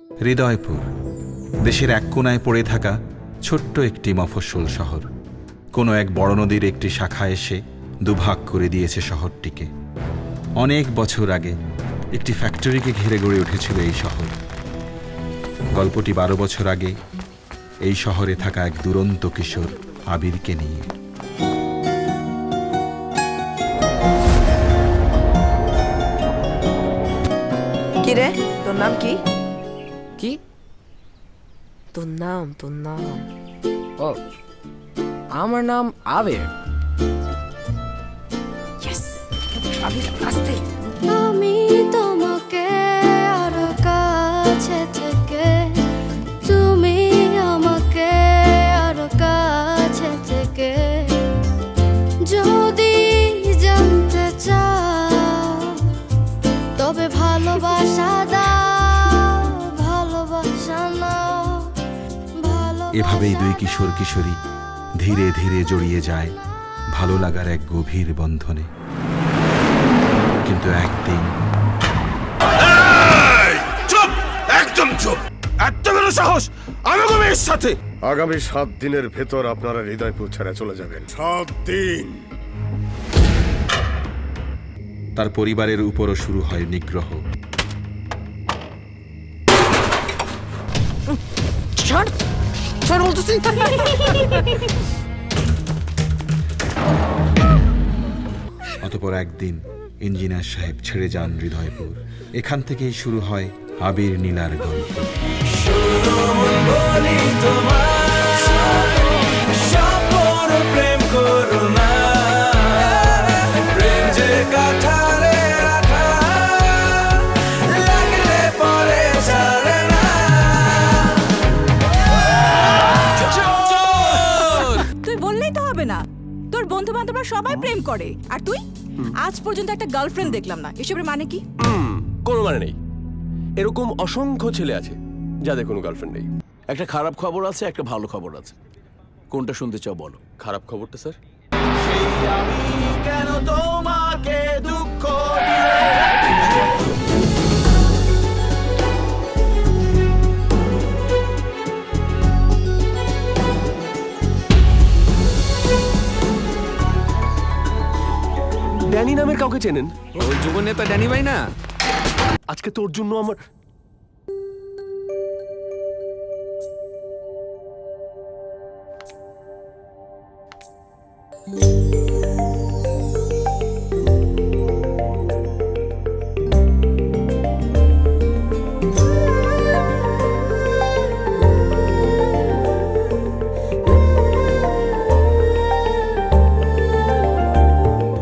হৃদয়পুর দেশের এক কোণায় পড়ে থাকা ছোট্ট একটি মফস্বল শহর। কোনো এক বড় নদীর একটি শাখা এসে দুভাগ করে দিয়েছে শহরটিকে। অনেক বছর আগে একটি ফ্যাক্টরিকে ঘিরে গড়ে উঠেছিল এই শহর। গল্পটি 12 বছর আগে এই শহরে থাকা এক দুরন্ত কিশোর আবিরকে নিয়ে। কি রে, তোর নাম কি? কি? তোর নাম ও, আমার নাম আবির। ইয়েস, আবির আসতে। আমি তোমাকে আরো কাছে থেকে, তুমি আমাকে আরো কাছে থেকে, যদি জানতে চাও তবে ভালোবাসা দাও, ভালোবাসা নাও। এভাবেই দুই কিশোর কিশোরী ধীরে ধীরে জড়িয়ে যায় ভালো লাগার এক গভীর বন্ধনে। কিন্তু একদিন চুপ, একদম চুপ! এত বড় সাহস আমাকে মেয়ের সাথে! আগামী 7 দিনের ভেতর আপনারা হৃদয়পুর ছেড়ে চলে যাবেন। 7 দিন। তার পরিবারের উপরও শুরু হয় নিগ্রহ। ছাড় ছাড় বলতেছি। অতঃপর একদিন ইঞ্জিনিয়ার সাহেব ছেড়ে যান হৃদয়পুর। এখান থেকেই শুরু হয় আবির নীলার গল্প। তুই বললেই তো হবে না, তোর বন্ধু বান্ধবরা সবাই প্রেম করে আর তুই? আজ পর্যন্ত একটা গার্লফ্রেন্ড দেখলাম না, এসবের মানে কি? কোনো মানে নেই। এরকম অসংখ্য ছেলে আছে যাদের কোনো গার্লফ্রেন্ড নেই। একটা খারাপ খবর আছে, একটা ভালো খবর আছে। কোনটা শুনতে চাও বলো? খারাপ খবরটা স্যার। কেন তোমাকে দুঃখ ড্যানি নামের কাউকে চেনেন? ওই যুব নেতা ড্যানি ভাই না? আজকে তোর জন্য আমার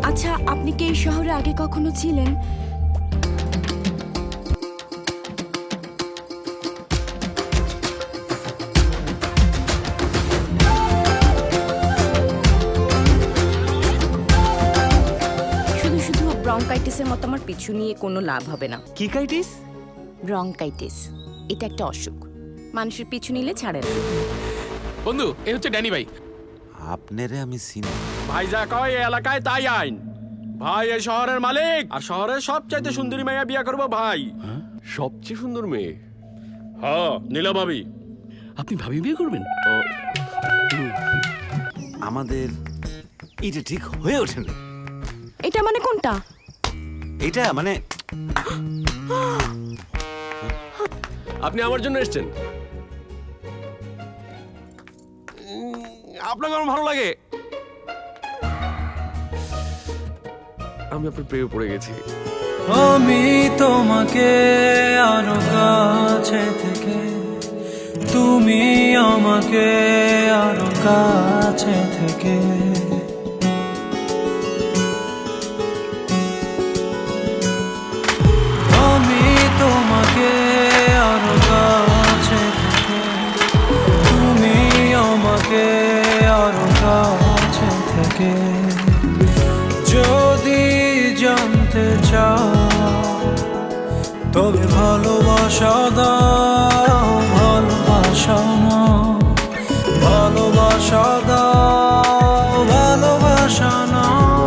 আচ্ছা, আপনি কি এই শহরে আগে কখনো ছিলেন? শুধু শুধু ব্রঙ্কাইটিসের মতো আমার পিছু নিয়ে কোনো লাভ হবে না। কি কাইটিস? ব্রঙ্কাইটিস এটা একটা অসুখ, মানুষের পিছু নিলে ছাড়ে না। বন্ধু, এই হচ্ছে ড্যানি ভাই। আপনারে আমি চিনি। ভাই যা কয় এই এলাকায় তাই আইন। ভাই এই শহরের মালিক, আর শহরের সবচাইতে সুন্দরী মাইয়া বিয়া করবো ভাই। সবচেয়ে সুন্দর মেয়ে? হ্যাঁ, নীলা ভাবি। আপনি ভাবি বিয়ে করবেন? আমাদের এটা ঠিক হয়ে ওঠে না। এটা মানে কোনটা? এটা মানে আপনি আমার জন্য এসেছেন? আপনাকে আমার ভালো লাগে। আমি আপনার প্রেমে পড়ে গেছি। আমি তোমাকে আরো কাছে থেকে, তুমি আমাকে আরো কাছে থেকে, আমি তোমাকে আরো কাছে থেকে, তুমি আমাকে আরো কাছে থেকে, যদি জানতে চাও তবে ভালোবাসা দাও, ভালোবাসা নাও, ভালোবাসা দাও, ভালোবাসা নাও।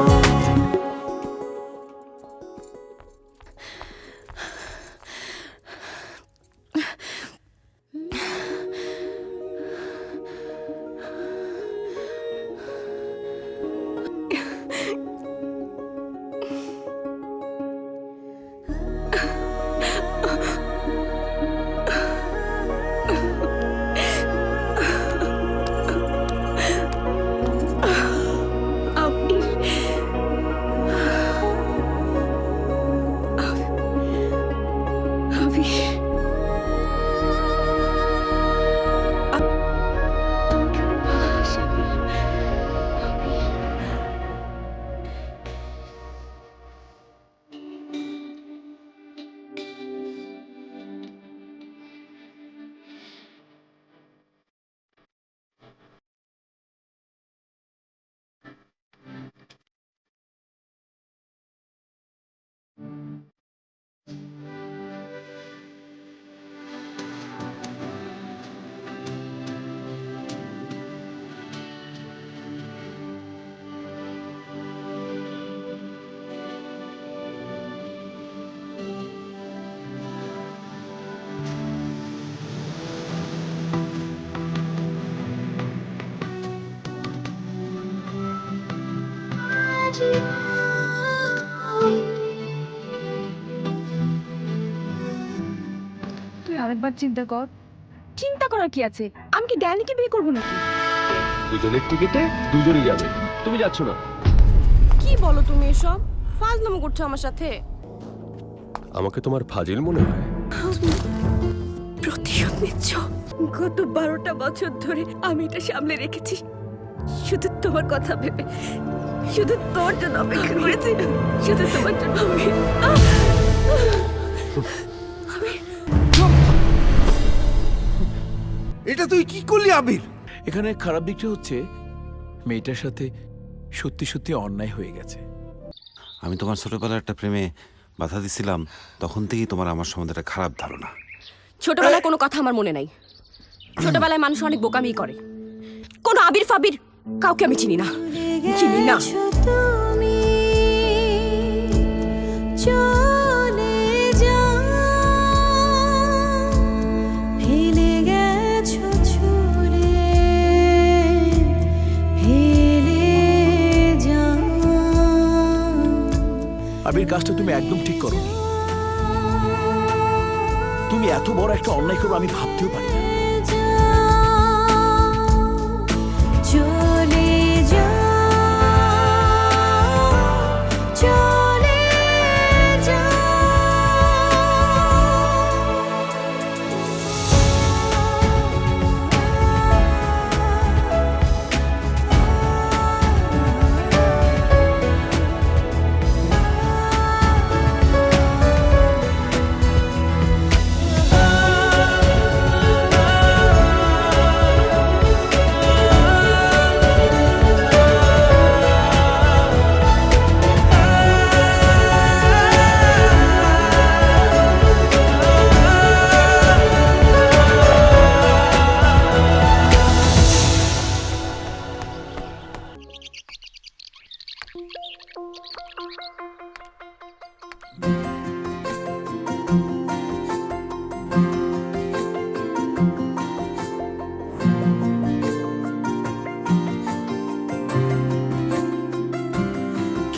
তুই আরেকবার চিন্তা কর। চিন্তা করার কি আছে? আমি কি ড্যানিকে বিয়ে করবো নাকি? দুজনের টিকিটে দুজনই যাবে, তুমি যাচ্ছ না। কি বলো তুমি এসব? ফাজলামো করছো আমার সাথে। আমাকে তোমার ফাজিল মনে হয়? প্রতিশোধ নিচ্ছ? গত 12টা বছর ধরে আমি এটা সামলে রেখেছি শুধু তোমার কথা ভেবে, শুধু তোর জন্য অপেক্ষা করেছি, শুধু তোমার জন্য আমি এটা তুই কি করলি আবির? এখানে খারাপ দিকটা হচ্ছে মেয়েটার সাথে সত্যি সত্যি অন্যায় হয়ে গেছে। আমি তোমার ছোটবেলার একটা প্রেমে বাধা দিছিলাম, তখন থেকেই তোমার আমার সম্বন্ধে একটা খারাপ ধারণা। ছোটবেলায় কোনো কথা আমার মনে নাই। ছোটবেলায় মানুষ অনেক বোকামি করে। কোনো আবির ফাবির কাউকে আমি চিনি না, চিনি না। তুমি চলে যাও, ফেলে গেছো ছুঁড়ে, ফেলে যাও। আবির, কাজটা তুমি একদম ঠিক করো। তুমি এত বড় একটা অন্যায় করো আমি ভাবতেও পারি না। চলে যাও, চলে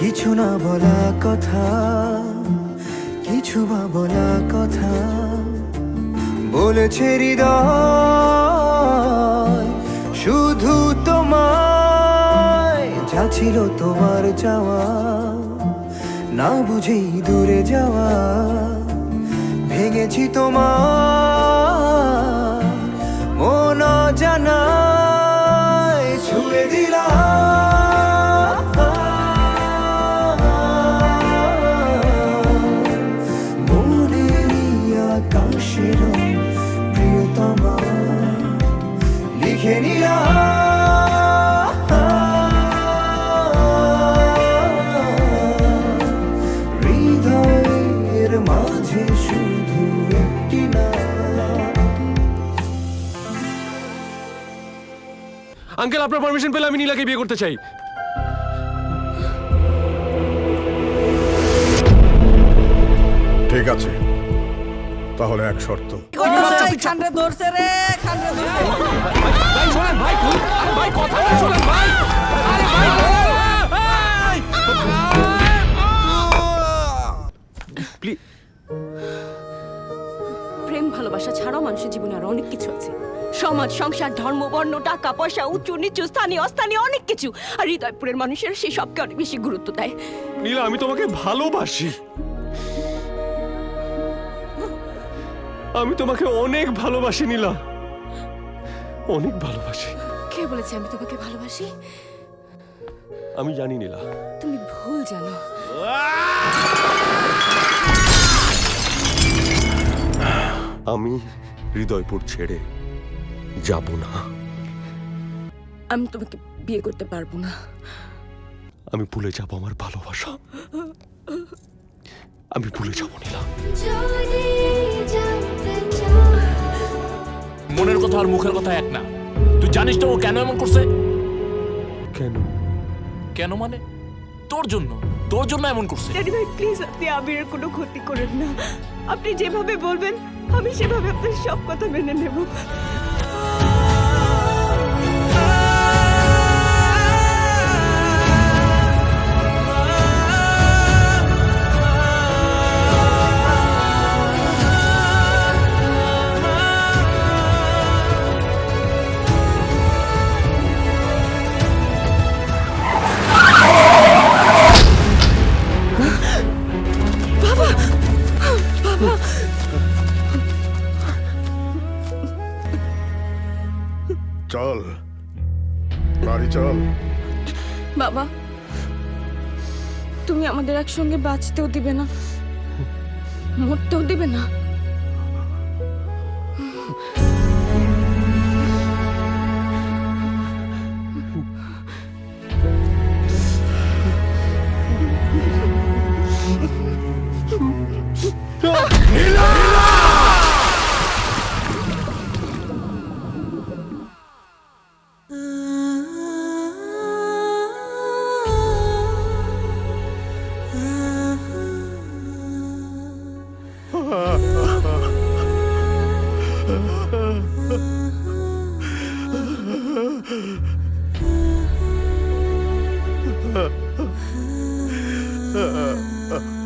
কিছু না বলা কথা, কিছু বা বলা কথা বলেছে হৃদয় শুধু তোমায়। যা ছিল তোমার চাওয়া, না বুঝেই দূরে যাওয়া, ভেঙেছি তোমার মন জানায়, ছুঁয়ে দিলাম আকাশের প্রিয়তমা, লিখে নিলাম হৃদয়ের মাঝে শুধু একটি নাম। আঙ্কেল, আপনার পারমিশন পেলে আমি নীলাকে বিয়ে করতে চাই। ঠিক আছে, তাহলে এক শর্ত। প্রেম ভালোবাসা ছাড়াও মানুষের জীবনে আরো অনেক কিছু আছে। সমাজ, সংসার, ধর্ম, বর্ণ, টাকা পয়সা, উঁচু নিচু, স্থানীয় অস্থানীয় অনেক কিছু। আর হৃদয়পুরের মানুষের সেই সবকে অনেক বেশি গুরুত্ব দেয়। নীলা, আমি তোমাকে ভালোবাসি। আমি তোমাকে অনেক ভালোবাসি নীলা, অনেক ভালোবাসি। কে বলেছে আমি তোমাকে ভালোবাসি? আমি জানি নীলা। তুমি ভুল জানো। আমি হৃদয়পুর ছেড়ে যাব না। আমি তোমাকে বিয়ে করতে পারবো না। আমি ভুলে যাব আমার ভালোবাসা, আমি ভুলে যাব নীলা। যদি জানতে চাও, মনের কথা আর মুখের কথা এক না। তুই জানিস তো ও কেন এমন করছে? কেন? কেন মানে তোর জন্য, তোর জন্য এমন করছে। ড্যাডি ভাই প্লিজ, আপনি আবিরের কোনো ক্ষতি করেন না। আপনি যেভাবে বলবেন আমি সেভাবে আপনার সব কথা মেনে নেব। চল বাড়ি চল। বাবা, তুমি আমাদের একসঙ্গে বাঁচতেও দিবে না, মরতেও দিবে না। Ah